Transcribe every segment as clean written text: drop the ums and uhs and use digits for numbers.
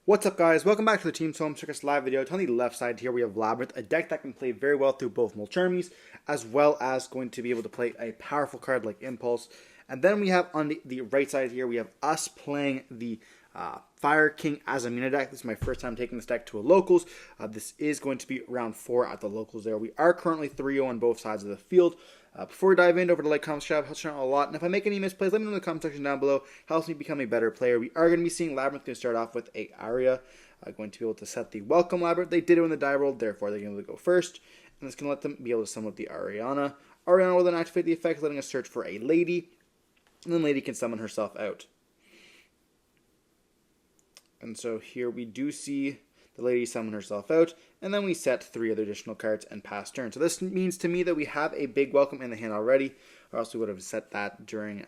What's up, guys? Welcome back to the Team Solemn Circus live video. On the left side here we have Labrynth, a deck that can play very well through both Mulcharmies, as well as going to be able to play a powerful card like Impulse. And then we have on the right side here, we have us playing the Fire King Azamina deck. This is my first time taking this deck to a locals. This is going to be round 4 at the locals there. We are currently 3-0 on both sides of the field. Before we dive in, over to like, comment, subscribe, helps me out a lot. And if I make any misplays, let me know in the comment section down below. Helps me become a better player. We are going to be seeing Labrynth going to start off with a Aria. Going to be able to set the Welcome Labrynth. They did it when the die rolled, therefore they're going to go first. And it's going to let them be able to summon with the Ariana. Ariana will then activate the effect, letting us search for a lady. And then lady can summon herself out. And so here we do see the lady summon herself out, and then we set 3 other additional cards and pass turn. So this means to me that we have a big welcome in the hand already, or else we would have set that during,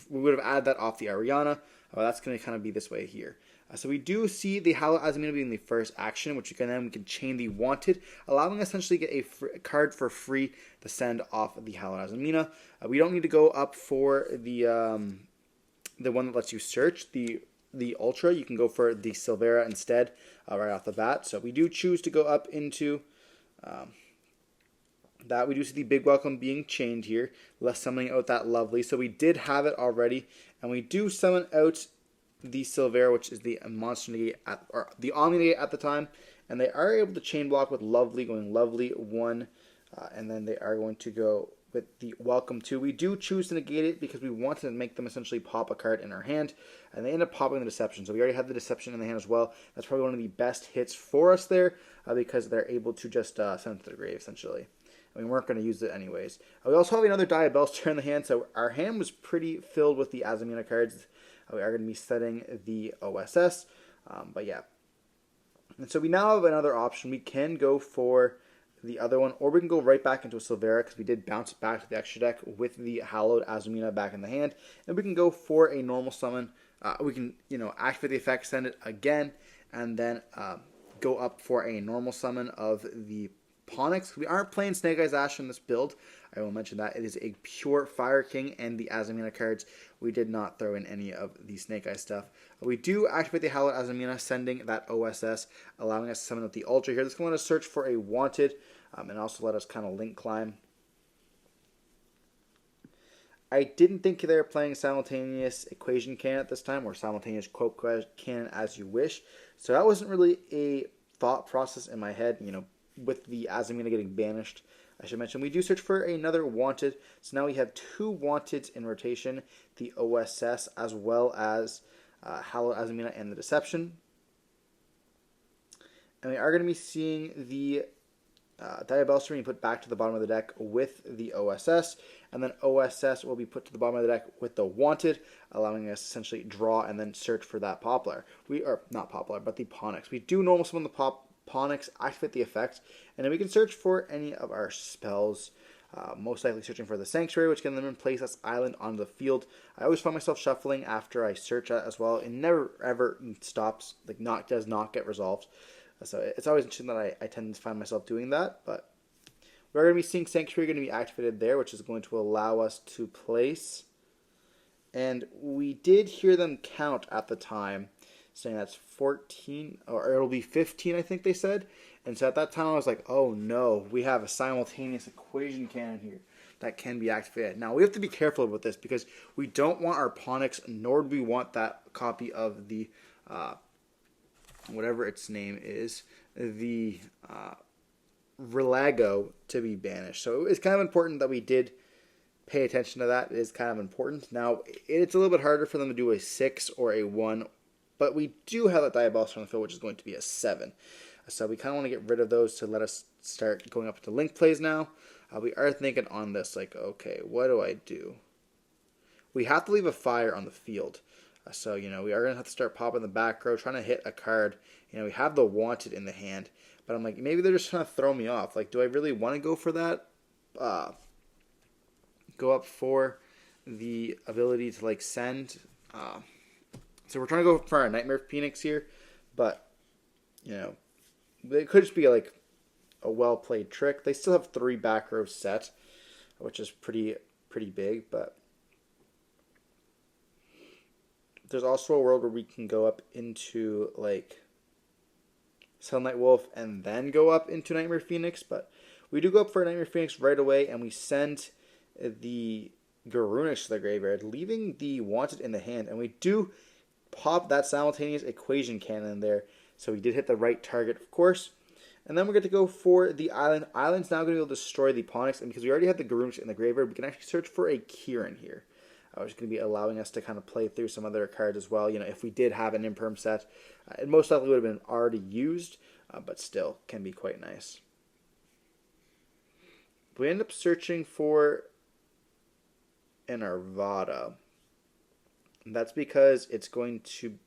we would have added that off the Ariana. That's going to kind of be this way here. So we do see the Hallowed Azamina being the first action, which then we can chain the Wanted, allowing us essentially get a card for free to send off the Hallowed Azamina. We don't need to go up for the one that lets you search, the Ultra. You can go for the Silvera instead right off the bat. So we do choose to go up into that. We do see the big welcome being chained here, less summoning out that Lovely. So we did have it already, and we do summon out the Silvera, which is the monster negate or the Omni negate at the time, and they are able to chain block with Lovely, going Lovely 1, and then they are going to go with the Welcome 2. We do choose to negate it because we wanted to make them essentially pop a card in our hand, and they end up popping the Deception. So we already had the Deception in the hand as well. That's probably one of the best hits for us there because they're able to just send it to the grave, essentially. I mean, we weren't going to use it anyways. We also have another Diabellstar in the hand, so our hand was pretty filled with the Azamina cards. We are going to be setting the OSS, but yeah. And so we now have another option. We can go for the other one, or we can go right back into a Silvera because we did bounce back to the extra deck with the Hallowed Azamina back in the hand, and we can go for a normal summon. We can, activate the effect, send it again, and then go up for a normal summon of the Ponix. We aren't playing Snake Eyes Ash in this build. I will mention that. It is a pure Fire King and the Azamina cards. We did not throw in any of the Snake Eyes stuff. We do activate the Hallowed Azamina, sending that OSS, allowing us to summon with the Ultra here. This is going to let us search for a Wanted, and also let us kind of link climb. I didn't think they were playing simultaneous Equation Cannon at this time, or simultaneous Quote Cannon as you wish. So that wasn't really a thought process in my head, with the Azamina getting banished. I should mention we do search for another Wanted. So now we have 2 Wanteds in rotation, the OSS as well as Hallowed Azamina and the Deception. And we are going to be seeing the Diabellstar being put back to the bottom of the deck with the OSS, and then OSS will be put to the bottom of the deck with the Wanted, allowing us to essentially draw and then search for that Poplar. We are not Poplar, but the Ponix. We do normal summon the Ponix, activate the effect, and then we can search for any of our spells. Most likely searching for the Sanctuary, which can then place us island on the field. I always find myself shuffling after I search that as well. It never ever stops, does not get resolved. So it's always interesting that I tend to find myself doing that. But we're going to be seeing Sanctuary going to be activated there, which is going to allow us to place. And we did hear them count at the time, saying that's 14, or it'll be 15, I think they said. And so at that time I was like, oh no, we have a simultaneous Equation Cannon here that can be activated. Now we have to be careful with this because we don't want our Ponix, nor do we want that copy of the, whatever its name is, the Relago to be banished. So it's kind of important that we did pay attention to that. It is kind of important. Now it's a little bit harder for them to do a 6 or a 1, but we do have that Diabellstar on the field, which is going to be a 7. So we kind of want to get rid of those to let us start going up to link plays now. We are thinking on this, okay, what do I do? We have to leave a fire on the field. So, we are going to have to start popping the back row, trying to hit a card. We have the Wanted in the hand. But I'm like, maybe they're just trying to throw me off. Do I really want to go for that? Go up for the ability to, send. So we're trying to go for our Nightmare Phoenix here. But, it could just be a well-played trick. They still have 3 back rows set, which is pretty big, but there's also a world where we can go up into Sunlight Wolf, and then go up into Nightmare Phoenix. But we do go up for Nightmare Phoenix right away, and we send the Garunish to the graveyard, leaving the Wanted in the hand. And we do pop that simultaneous equation cannon there. So we did hit the right target, of course. And then we're going to go for the island. Island's now going to be able to destroy the Ponix. And because we already have the Garunish in the graveyard, we can actually search for a Kieran here. Which is going to be allowing us to kind of play through some other cards as well. If we did have an Imperm set, it most likely would have been already used, but still can be quite nice. We end up searching for an Arvada. And that's because we're going to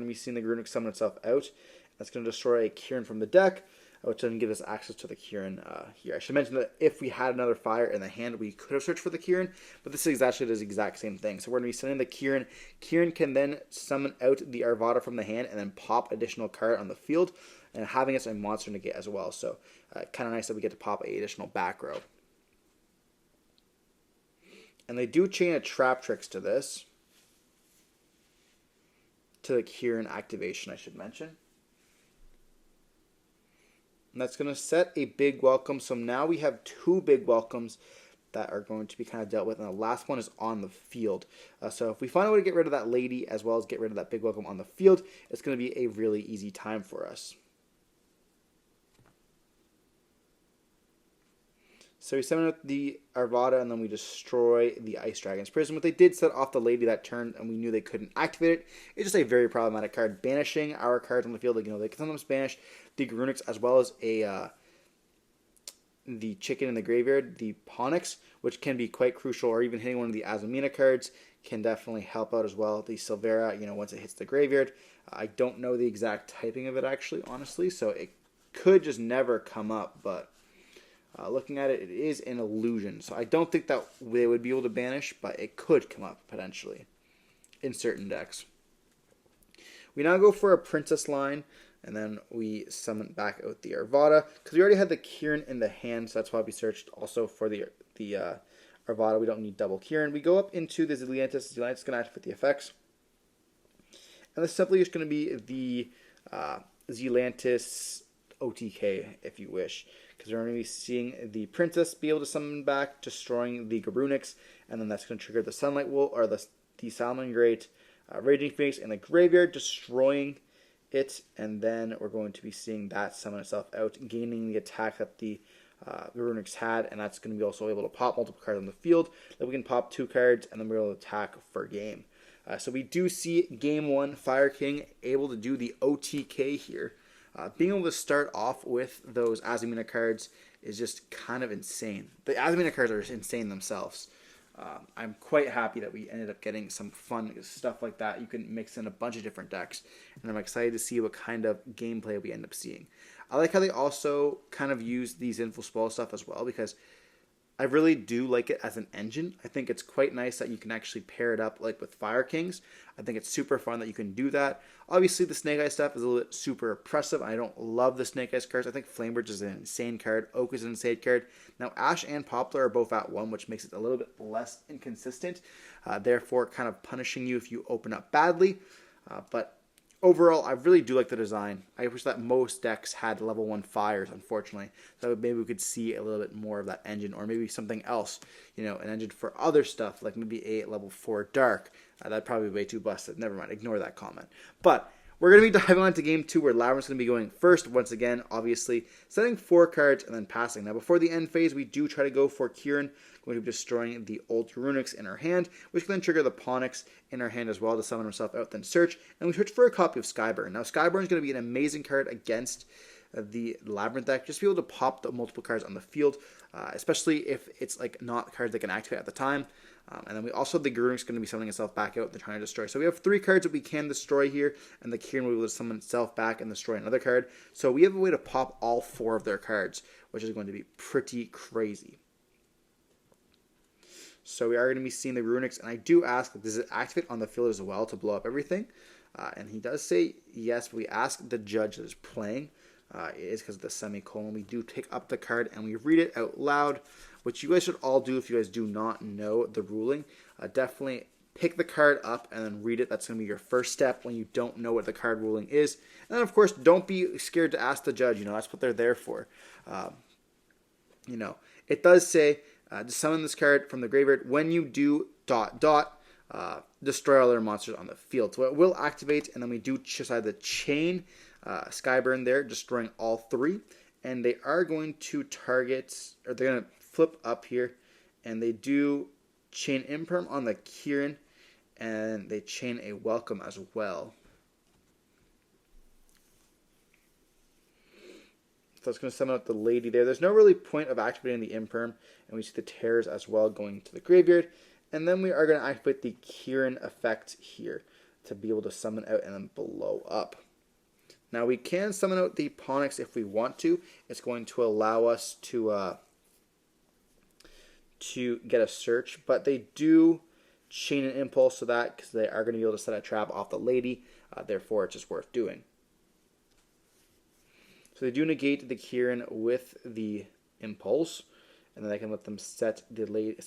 be seeing the Garunic summon itself out. That's going to destroy a Kieran from the deck, which doesn't give us access to the Kieran here. I should mention that if we had another fire in the hand, we could have searched for the Kieran, but this is actually the exact same thing. So we're going to be sending the Kieran. Kieran can then summon out the Arvada from the hand and then pop additional card on the field, and having us a monster negate as well. So kind of nice that we get to pop a additional back row. And they do chain a Trap Tricks to this, to the Kieran activation, I should mention. And that's going to set a big welcome. So now we have two big welcomes that are going to be kind of dealt with. And the last one is on the field. So if we find a way to get rid of that lady as well as get rid of that big welcome on the field, it's going to be a really easy time for us. So we summon out the Arvada, and then we destroy the Ice Dragon's Prison. But they did set off the lady that turned, and we knew they couldn't activate it. It's just a very problematic card. Banishing our cards on the field, they can sometimes banish the Garunics as well as the chicken in the graveyard, the Ponix, which can be quite crucial, or even hitting one of the Azamina cards can definitely help out as well. The Silvera, once it hits the graveyard. I don't know the exact typing of it, actually, honestly, so it could just never come up, but looking at it, it is an illusion. So I don't think that they would be able to banish, but it could come up, potentially, in certain decks. We now go for a Princess line, and then we summon back out the Arvada, because we already had the Kieran in the hand, so that's why we searched also for the Arvada. We don't need double Kieran. We go up into the Zelantis. Zelantis is going to activate the effects. And this simply is going to be the Zelantis OTK, if you wish. Because we're going to be seeing the Princess be able to summon back, destroying the Garunics, and then that's going to trigger the Sunlight Wolf, or the Salamangreat Raging Phoenix in the graveyard, destroying it, and then we're going to be seeing that summon itself out, gaining the attack that the Garunics had, and that's going to be also able to pop multiple cards on the field. Then we can pop 2 cards, and then we're able to attack for game. So we do see Game 1, Fire King able to do the OTK here. Being able to start off with those Azamina cards is just kind of insane. The Azamina cards are insane themselves. I'm quite happy that we ended up getting some fun stuff like that. You can mix in a bunch of different decks, and I'm excited to see what kind of gameplay we end up seeing. I like how they also kind of use these Info Spoil stuff as well, because I really do like it as an engine. I think it's quite nice that you can actually pair it up like with Fire Kings. I think it's super fun that you can do that. Obviously, the Snake Eyes stuff is a little bit super oppressive. I don't love the Snake Eyes cards. I think Flamebridge is an insane card. Oak is an insane card. Now, Ash and Poplar are both at 1, which makes it a little bit less inconsistent. Therefore, kind of punishing you if you open up badly. But overall, I really do like the design. I wish that most decks had level 1 fires, unfortunately. So maybe we could see a little bit more of that engine, or maybe something else, an engine for other stuff, like maybe a level 4 dark. That'd probably be way too busted. Never mind, ignore that comment. But we're going to be diving on to Game 2, where Labrynth's going to be going first, once again, obviously, setting 4 cards and then passing. Now, before the end phase, we do try to go for Kieran, going to be destroying the old Garunics in our hand, which can then trigger the Ponix in our hand as well to summon himself out, then search. And we search for a copy of Skyburn. Now, Skyburn is going to be an amazing card against the Labrynth deck, just to be able to pop the multiple cards on the field, especially if it's like not cards that can activate at the time. And then we also have the Garunics going to be summoning itself back out and trying to destroy. So we have 3 cards that we can destroy here, and the Kieran will be able to summon itself back and destroy another card. So we have a way to pop all 4 of their cards, which is going to be pretty crazy. So we are going to be seeing the Garunics, and I do ask, does it activate on the field as well to blow up everything? And he does say yes, but we ask the judge that is playing. It is because of the semicolon. We do take up the card and we read it out loud, which you guys should all do if you guys do not know the ruling. Definitely pick the card up and then read it. That's going to be your first step when you don't know what the card ruling is. And then, of course, don't be scared to ask the judge. That's what they're there for. It does say to summon this card from the graveyard when you do ... destroy all their monsters on the field. So it will activate, and then we do decide the chain Skyburn there, destroying all 3. And they are going to target, or they're going to flip up here, and they do chain Imperm on the Kieran, and they chain a Welcome as well. So it's going to summon out the lady there. There's no really point of activating the Imperm, and we see the Terrors as well going to the graveyard. And then we are going to activate the Kieran effect here to be able to summon out and then blow up. Now we can summon out the Ponyx if we want to. It's going to allow us to get a search, but they do chain an Impulse to that because they are going to be able to set a trap off the lady. Therefore, it's just worth doing. So they do negate the Kieran with the Impulse, and then I can let them set the lady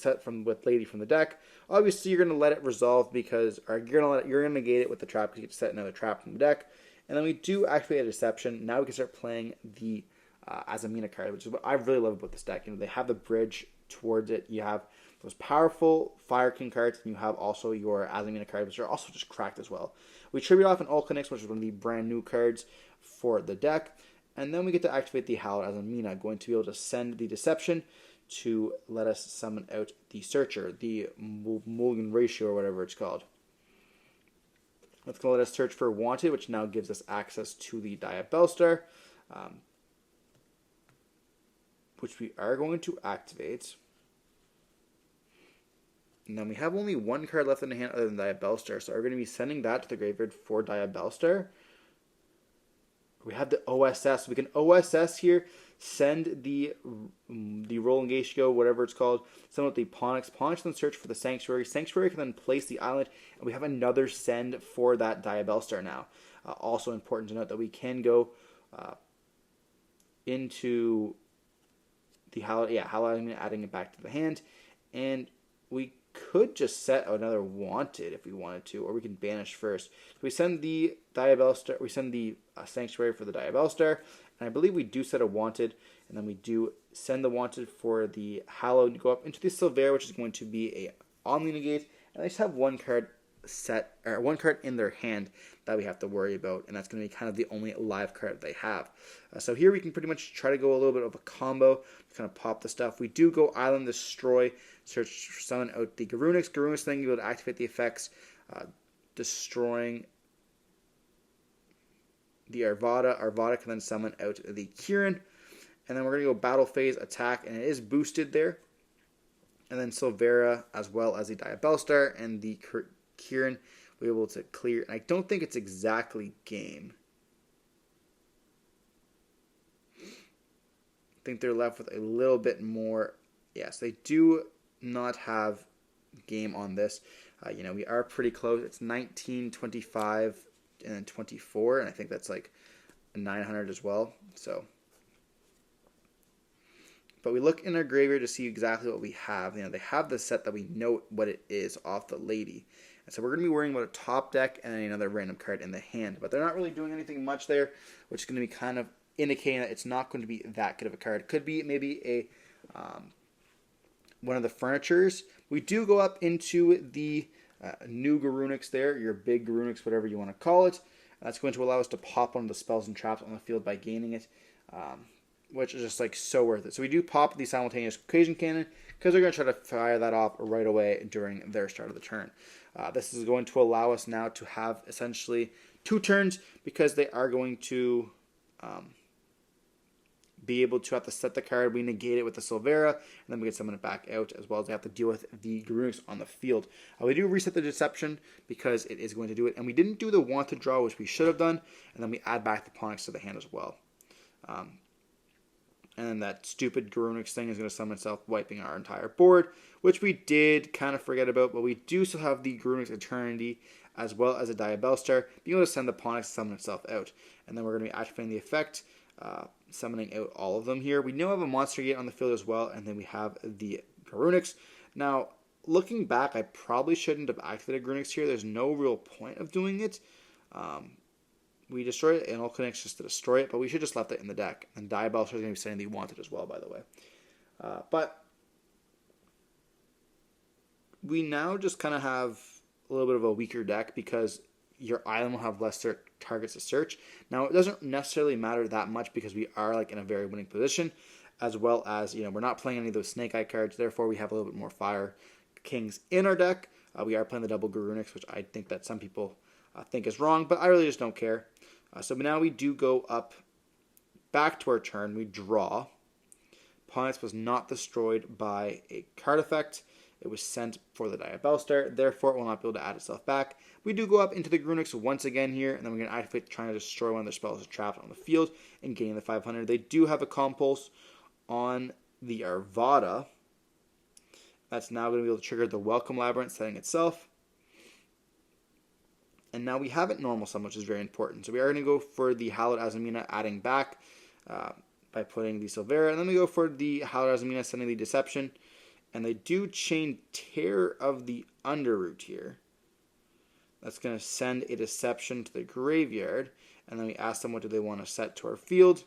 with lady from the deck. Obviously, you're going to let it resolve because you're going to negate it with the trap because you get to set another trap from the deck. And then we do activate a Deception. Now we can start playing the Azamina card, which is what I really love about this deck. They have the bridge towards it. You have those powerful Fire King cards, and you have also your Azamina cards, which are also just cracked as well. We tribute off an Ulcanix, which is one of the brand new cards for the deck. And then we get to activate the Hallowed Azamina, going to be able to send the Deception to let us summon out the Searcher, the Mulligan Ratio or whatever it's called. That's going to let us search for Wanted, which now gives us access to the Diabellstar, which we are going to activate. And then we have only one card left in the hand other than Diabellstar, so we're going to be sending that to the graveyard for Diabellstar. We have the OSS. We can OSS here, send the Rolling Gatio, whatever it's called, send out the Ponyx. Ponyx then search for the Sanctuary. Sanctuary can then place the island, and we have another send for that Diabellstar now. Also important to note that we can go into the Hallowed Azamina, adding it back to the hand, and we could just set another Wanted if we wanted to, or we can banish first. So we send the Diabellstar, we send the Sanctuary for the Diabellstar, and I believe we do set a Wanted, and then we do send the Wanted for the Hallowed to go up into the Silvera, which is going to be a Omni Negate, and they just have one card in their hand that we have to worry about, and that's going to be kind of the only live card they have. So here we can pretty much try to go a little bit of a combo to kind of pop the stuff. We do go Island Destroy, search, summon out the Garunix. Garunix then you'll be able to activate the effects, destroying the Arvada. Arvada can then summon out the Kieran, and then we're going to go Battle Phase Attack, and it is boosted there. And then Silvera as well as the Diabellstar and the Kieran will be able to clear. And I don't think it's exactly game. I think they're left with a little bit more. Yes, they do not have game on this. We are pretty close. It's 19, 25, and then 24, and I think that's like 900 as well. So, but we look in our graveyard to see exactly what we have. They have the set that we know what it is off the lady. And so we're going to be worrying about a top deck and another random card in the hand. But they're not really doing anything much there, which is going to be kind of indicating that it's not going to be that good of a card. It could be maybe a one of the furnitures. We do go up into the new Garunix there, your big Garunix, whatever you want to call it. That's going to allow us to pop one of the spells and traps on the field by gaining it, which is just like so worth it. So we do pop the Simultaneous Occasion Cannon because they're going to try to fire that off right away during their start of the turn. This is going to allow us now to have essentially 2 turns because they are going to be able to have to set the card. We negate it with the Silvera, and then we can summon it back out, as well as they have to deal with the Garunix on the field. We do reset the Deception because it is going to do it, and we didn't do the Wanted draw, which we should have done, and then we add back the Ponyx to the hand as well. And then that stupid Garunix thing is going to summon itself, wiping our entire board, which we did kind of forget about, but we do still have the Garunix Eternity, as well as a Diabellstar, being able to send the Ponyx to summon itself out. And then we're going to be activating the effect, summoning out all of them here. We now have a Monster Gate on the field as well, and then we have the Garunix. Now, looking back, I probably shouldn't have activated Grunix here. There's no real point of doing it. We destroyed it, and all connects just to destroy it, but we should just left it in the deck. And Diabellstar is going to be setting the wanted as well, by the way. But we now just kind of have a little bit of a weaker deck because your island will have less targets to search. Now, it doesn't necessarily matter that much because we are like in a very winning position, as well as, you know, we're not playing any of those Snake Eye cards. Therefore, we have a little bit more Fire Kings in our deck. We are playing the double Garunix, which I think that some people think is wrong, but I really just don't care. So now we do go up back to our turn. We draw. Ponix was not destroyed by a card effect. It was sent for the Diabellstar. Therefore, it will not be able to add itself back. We do go up into the Grunix once again here, and then we're going to activate trying to destroy one of their spells that's trapped on the field and gain the 500. They do have a Compulse on the Arvada. That's now going to be able to trigger the Welcome Labyrinth setting itself. And now we have it normal summon, which is very important. So we are going to go for the Hallowed Azamina adding back by putting the Silvera. And then we go for the Hallowed Azamina sending the Deception. And they do chain Tear of the Underroot here. That's going to send a Deception to the graveyard. And then we ask them what do they want to set to our field.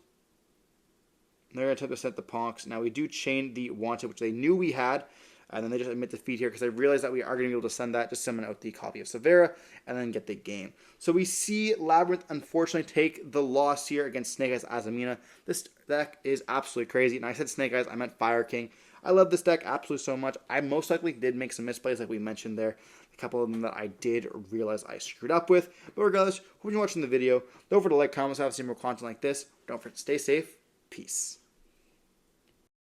And they're going to attempt to set the Ponx. Now we do chain the Wanted, which they knew we had. And then they just admit defeat here because they realize that we are going to be able to send that, just summon out the copy of Silvera, and then get the game. So we see Labrynth unfortunately take the loss here against Snake Eyes Azamina. This deck is absolutely crazy. And I said Snake Eyes, I meant Fire King. I love this deck absolutely so much. I most likely did make some misplays like we mentioned there. A couple of them that I did realize I screwed up with. But regardless, hope you're watching the video. Don't forget to like, comment, subscribe, see more content like this. Don't forget to stay safe. Peace.